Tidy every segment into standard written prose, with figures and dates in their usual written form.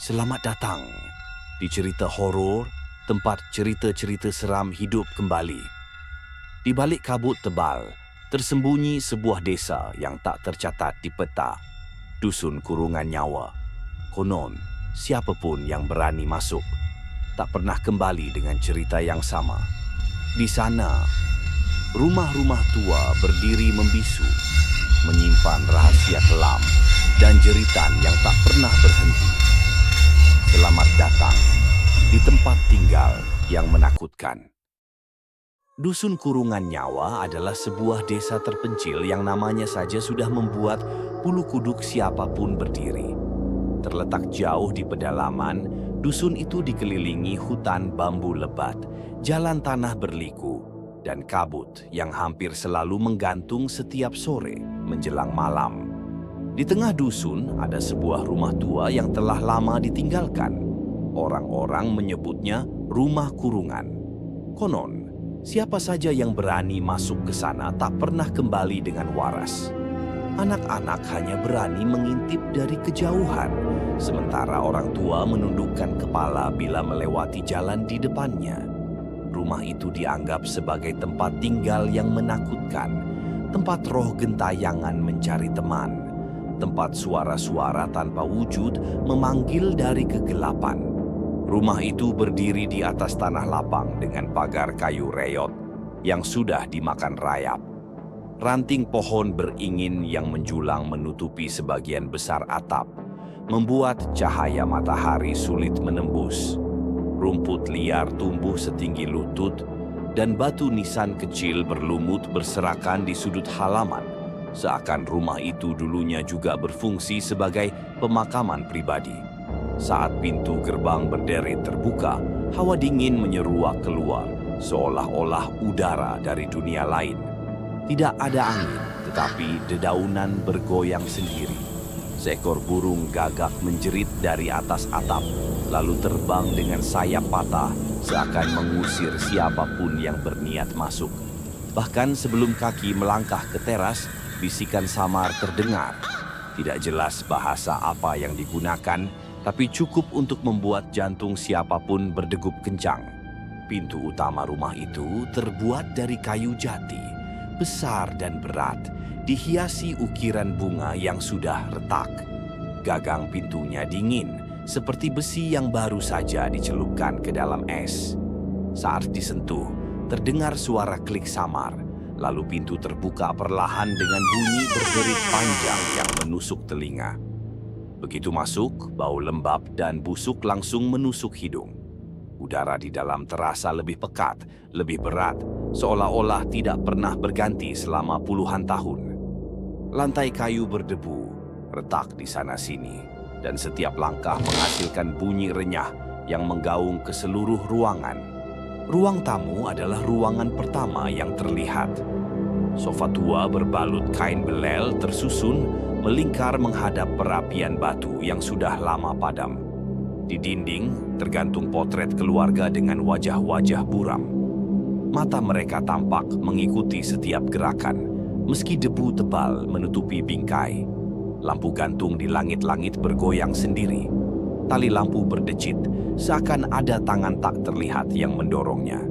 Selamat datang di cerita horor, tempat cerita-cerita seram hidup kembali. Di balik kabut tebal, tersembunyi sebuah desa yang tak tercatat di peta. Dusun Kurungan Nyawa. Konon, siapapun yang berani masuk tak pernah kembali dengan cerita yang sama. Di sana, rumah-rumah tua berdiri membisu, menyimpan rahasia kelam dan jeritan yang tak pernah berhenti. Selamat datang di tempat tinggal yang menakutkan. Dusun Kurungan Nyawa adalah sebuah desa terpencil yang namanya saja sudah membuat bulu kuduk siapapun berdiri. Terletak jauh di pedalaman, dusun itu dikelilingi hutan bambu lebat, jalan tanah berliku, dan kabut yang hampir selalu menggantung setiap sore menjelang malam. Di tengah dusun ada sebuah rumah tua yang telah lama ditinggalkan. Orang-orang menyebutnya rumah kurungan. Konon, siapa saja yang berani masuk ke sana tak pernah kembali dengan waras. Anak-anak hanya berani mengintip dari kejauhan, sementara orang tua menundukkan kepala bila melewati jalan di depannya. Rumah itu dianggap sebagai tempat tinggal yang menakutkan, tempat roh gentayangan mencari teman, tempat suara-suara tanpa wujud memanggil dari kegelapan. Rumah itu berdiri di atas tanah lapang dengan pagar kayu reyot yang sudah dimakan rayap. Ranting pohon beringin yang menjulang menutupi sebagian besar atap, membuat cahaya matahari sulit menembus. Rumput liar tumbuh setinggi lutut, dan batu nisan kecil berlumut berserakan di sudut halaman, seakan rumah itu dulunya juga berfungsi sebagai pemakaman pribadi. Saat pintu gerbang berderet terbuka, hawa dingin menyeruak keluar, seolah-olah udara dari dunia lain. Tidak ada angin, tetapi dedaunan bergoyang sendiri. Seekor burung gagak menjerit dari atas atap, lalu terbang dengan sayap patah, seakan mengusir siapapun yang berniat masuk. Bahkan sebelum kaki melangkah ke teras, bisikan samar terdengar. Tidak jelas bahasa apa yang digunakan, tapi cukup untuk membuat jantung siapapun berdegup kencang. Pintu utama rumah itu terbuat dari kayu jati, besar dan berat, dihiasi ukiran bunga yang sudah retak. Gagang pintunya dingin, seperti besi yang baru saja dicelupkan ke dalam es. Saat disentuh, terdengar suara klik samar, lalu pintu terbuka perlahan dengan bunyi berderit panjang yang menusuk telinga. Begitu masuk, bau lembab dan busuk langsung menusuk hidung. Udara di dalam terasa lebih pekat, lebih berat, seolah-olah tidak pernah berganti selama puluhan tahun. Lantai kayu berdebu, retak di sana-sini, dan setiap langkah menghasilkan bunyi renyah yang menggaung ke seluruh ruangan. Ruang tamu adalah ruangan pertama yang terlihat. Sofa tua berbalut kain belel tersusun melingkar menghadap perapian batu yang sudah lama padam. Di dinding tergantung potret keluarga dengan wajah-wajah buram. Mata mereka tampak mengikuti setiap gerakan, meski debu tebal menutupi bingkai. Lampu gantung di langit-langit bergoyang sendiri. Tali lampu berdecit, seakan ada tangan tak terlihat yang mendorongnya.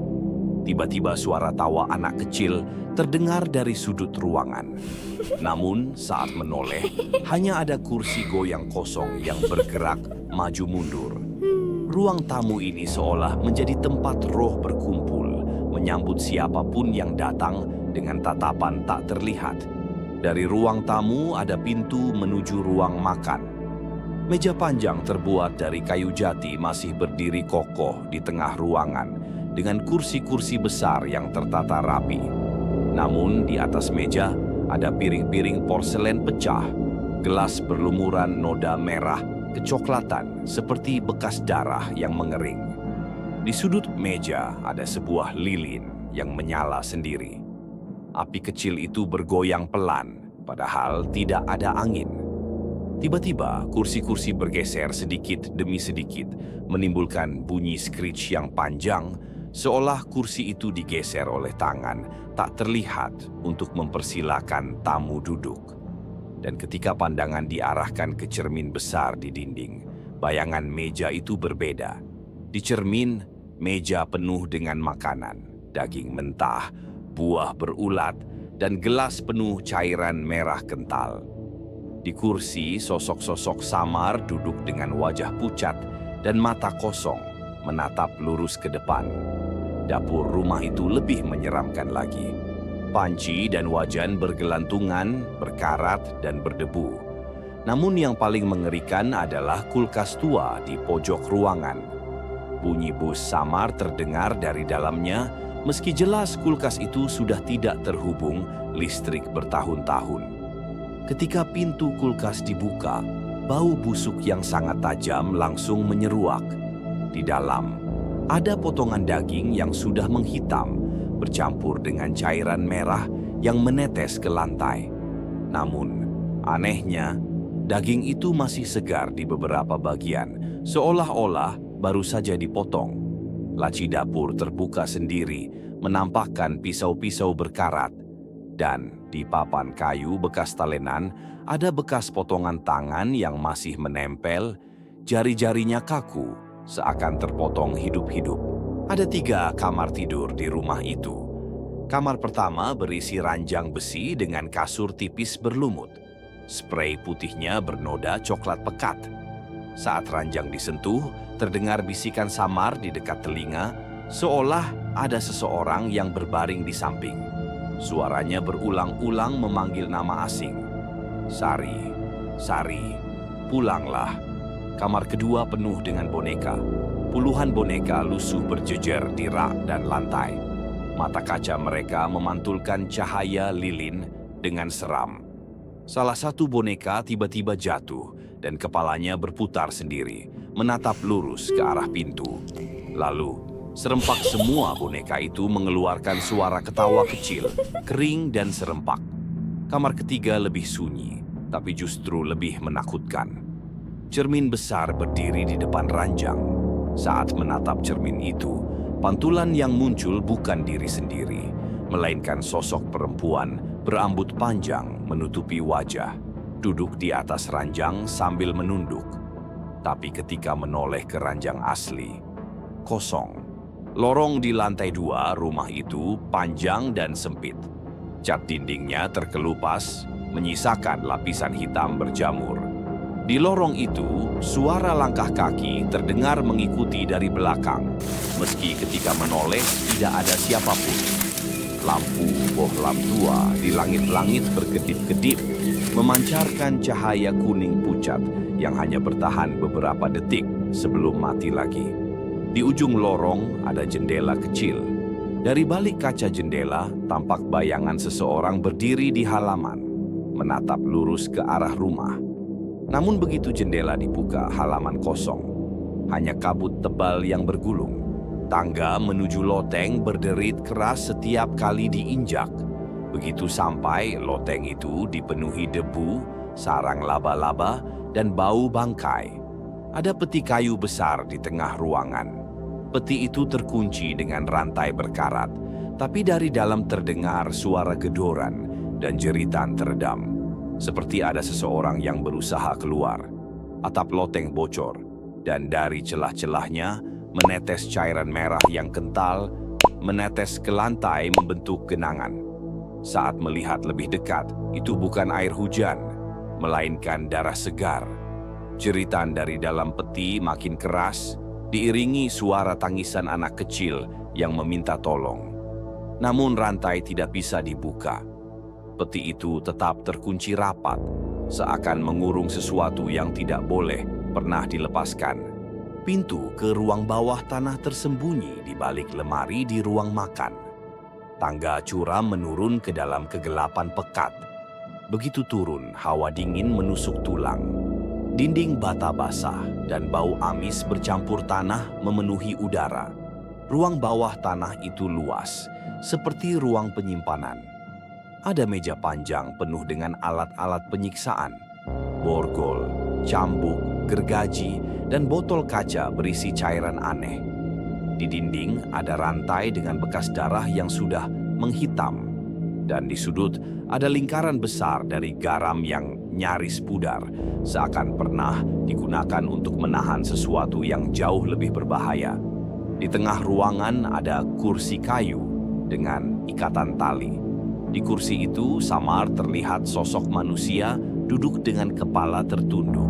Tiba-tiba suara tawa anak kecil terdengar dari sudut ruangan. Namun saat menoleh, hanya ada kursi goyang kosong yang bergerak maju mundur. Ruang tamu ini seolah menjadi tempat roh berkumpul, menyambut siapapun yang datang dengan tatapan tak terlihat. Dari ruang tamu ada pintu menuju ruang makan. Meja panjang terbuat dari kayu jati masih berdiri kokoh di tengah ruangan, dengan kursi-kursi besar yang tertata rapi. Namun di atas meja ada piring-piring porselen pecah, gelas berlumuran noda merah kecoklatan seperti bekas darah yang mengering. Di sudut meja ada sebuah lilin yang menyala sendiri. Api kecil itu bergoyang pelan, padahal tidak ada angin. Tiba-tiba kursi-kursi bergeser sedikit demi sedikit, menimbulkan bunyi screech yang panjang, seolah kursi itu digeser oleh tangan tak terlihat untuk mempersilahkan tamu duduk. Dan ketika pandangan diarahkan ke cermin besar di dinding, bayangan meja itu berbeda. Di cermin, meja penuh dengan makanan, daging mentah, buah berulat, dan gelas penuh cairan merah kental. Di kursi, sosok-sosok samar duduk dengan wajah pucat dan mata kosong, menatap lurus ke depan. Dapur rumah itu lebih menyeramkan lagi. Panci dan wajan bergelantungan, berkarat, dan berdebu. Namun yang paling mengerikan adalah kulkas tua di pojok ruangan. Bunyi bus samar terdengar dari dalamnya, meski jelas kulkas itu sudah tidak terhubung listrik bertahun-tahun. Ketika pintu kulkas dibuka, bau busuk yang sangat tajam langsung menyeruak. Di dalam, ada potongan daging yang sudah menghitam, bercampur dengan cairan merah yang menetes ke lantai. Namun, anehnya, daging itu masih segar di beberapa bagian, seolah-olah baru saja dipotong. Laci dapur terbuka sendiri, menampakkan pisau-pisau berkarat. Dan di papan kayu bekas talenan, ada bekas potongan tangan yang masih menempel, jari-jarinya kaku, seakan terpotong hidup-hidup. Ada 3 kamar tidur di rumah itu. Kamar pertama berisi ranjang besi dengan kasur tipis berlumut. Sprei putihnya bernoda coklat pekat. Saat ranjang disentuh, terdengar bisikan samar di dekat telinga, seolah ada seseorang yang berbaring di samping. Suaranya berulang-ulang memanggil nama asing. Sari, Sari, pulanglah. Kamar kedua penuh dengan boneka. Puluhan boneka lusuh berjejer di rak dan lantai. Mata kaca mereka memantulkan cahaya lilin dengan seram. Salah satu boneka tiba-tiba jatuh dan kepalanya berputar sendiri, menatap lurus ke arah pintu. Lalu, serempak semua boneka itu mengeluarkan suara ketawa kecil, kering dan serempak. Kamar ketiga lebih sunyi, tapi justru lebih menakutkan. Cermin besar berdiri di depan ranjang. Saat menatap cermin itu, pantulan yang muncul bukan diri sendiri, melainkan sosok perempuan berambut panjang menutupi wajah, duduk di atas ranjang sambil menunduk. Tapi ketika menoleh ke ranjang asli, kosong. Lorong di lantai 2 rumah itu panjang dan sempit. Cat dindingnya terkelupas, menyisakan lapisan hitam berjamur. Di lorong itu, suara langkah kaki terdengar mengikuti dari belakang, meski ketika menoleh tidak ada siapapun. Lampu bohlam tua di langit-langit berkedip-kedip, memancarkan cahaya kuning pucat yang hanya bertahan beberapa detik sebelum mati lagi. Di ujung lorong ada jendela kecil. Dari balik kaca jendela, tampak bayangan seseorang berdiri di halaman, menatap lurus ke arah rumah. Namun begitu jendela dibuka, halaman kosong. Hanya kabut tebal yang bergulung. Tangga menuju loteng berderit keras setiap kali diinjak. Begitu sampai, loteng itu dipenuhi debu, sarang laba-laba, dan bau bangkai. Ada peti kayu besar di tengah ruangan. Peti itu terkunci dengan rantai berkarat, tapi dari dalam terdengar suara gedoran dan jeritan teredam. Seperti ada seseorang yang berusaha keluar. Atap loteng bocor, dan dari celah-celahnya menetes cairan merah yang kental, menetes ke lantai membentuk genangan. Saat melihat lebih dekat, itu bukan air hujan, melainkan darah segar. Jeritan dari dalam peti makin keras, diiringi suara tangisan anak kecil yang meminta tolong. Namun rantai tidak bisa dibuka. Peti itu tetap terkunci rapat, seakan mengurung sesuatu yang tidak boleh pernah dilepaskan. Pintu ke ruang bawah tanah tersembunyi di balik lemari di ruang makan. Tangga curam menurun ke dalam kegelapan pekat. Begitu turun, hawa dingin menusuk tulang. Dinding bata basah dan bau amis bercampur tanah memenuhi udara. Ruang bawah tanah itu luas, seperti ruang penyimpanan. Ada meja panjang penuh dengan alat-alat penyiksaan, borgol, cambuk, gergaji, dan botol kaca berisi cairan aneh. Di dinding ada rantai dengan bekas darah yang sudah menghitam, dan di sudut ada lingkaran besar dari garam yang nyaris pudar, seakan pernah digunakan untuk menahan sesuatu yang jauh lebih berbahaya. Di tengah ruangan ada kursi kayu dengan ikatan tali. Di kursi itu samar terlihat sosok manusia duduk dengan kepala tertunduk.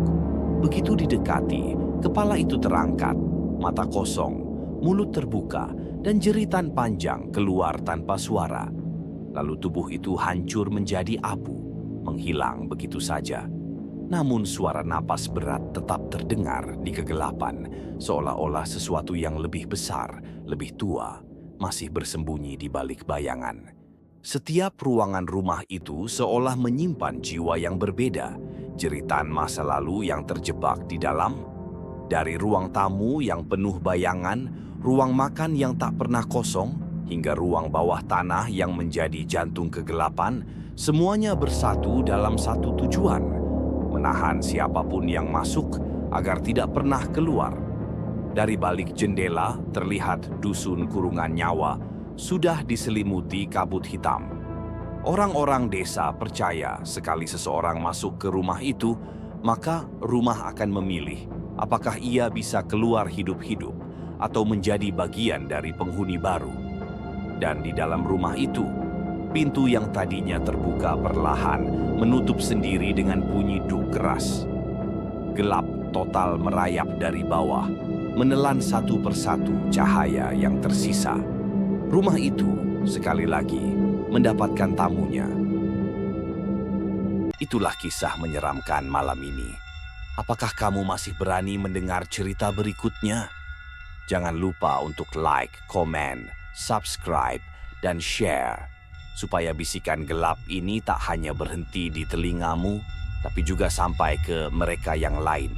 Begitu didekati, kepala itu terangkat, mata kosong, mulut terbuka, dan jeritan panjang keluar tanpa suara. Lalu tubuh itu hancur menjadi abu, menghilang begitu saja. Namun suara napas berat tetap terdengar di kegelapan, seolah-olah sesuatu yang lebih besar, lebih tua, masih bersembunyi di balik bayangan. Setiap ruangan rumah itu seolah menyimpan jiwa yang berbeda, jeritan masa lalu yang terjebak di dalam. Dari ruang tamu yang penuh bayangan, ruang makan yang tak pernah kosong, hingga ruang bawah tanah yang menjadi jantung kegelapan, semuanya bersatu dalam satu tujuan, menahan siapapun yang masuk agar tidak pernah keluar. Dari balik jendela terlihat dusun kurungan nyawa sudah diselimuti kabut hitam. Orang-orang desa percaya sekali seseorang masuk ke rumah itu, maka rumah akan memilih apakah ia bisa keluar hidup-hidup atau menjadi bagian dari penghuni baru. Dan di dalam rumah itu, pintu yang tadinya terbuka perlahan menutup sendiri dengan bunyi duk keras. Gelap total merayap dari bawah, menelan satu persatu cahaya yang tersisa. Rumah itu sekali lagi mendapatkan tamunya. Itulah kisah menyeramkan malam ini. Apakah kamu masih berani mendengar cerita berikutnya? Jangan lupa untuk like, komen, subscribe, dan share, supaya bisikan gelap ini tak hanya berhenti di telingamu, tapi juga sampai ke mereka yang lain.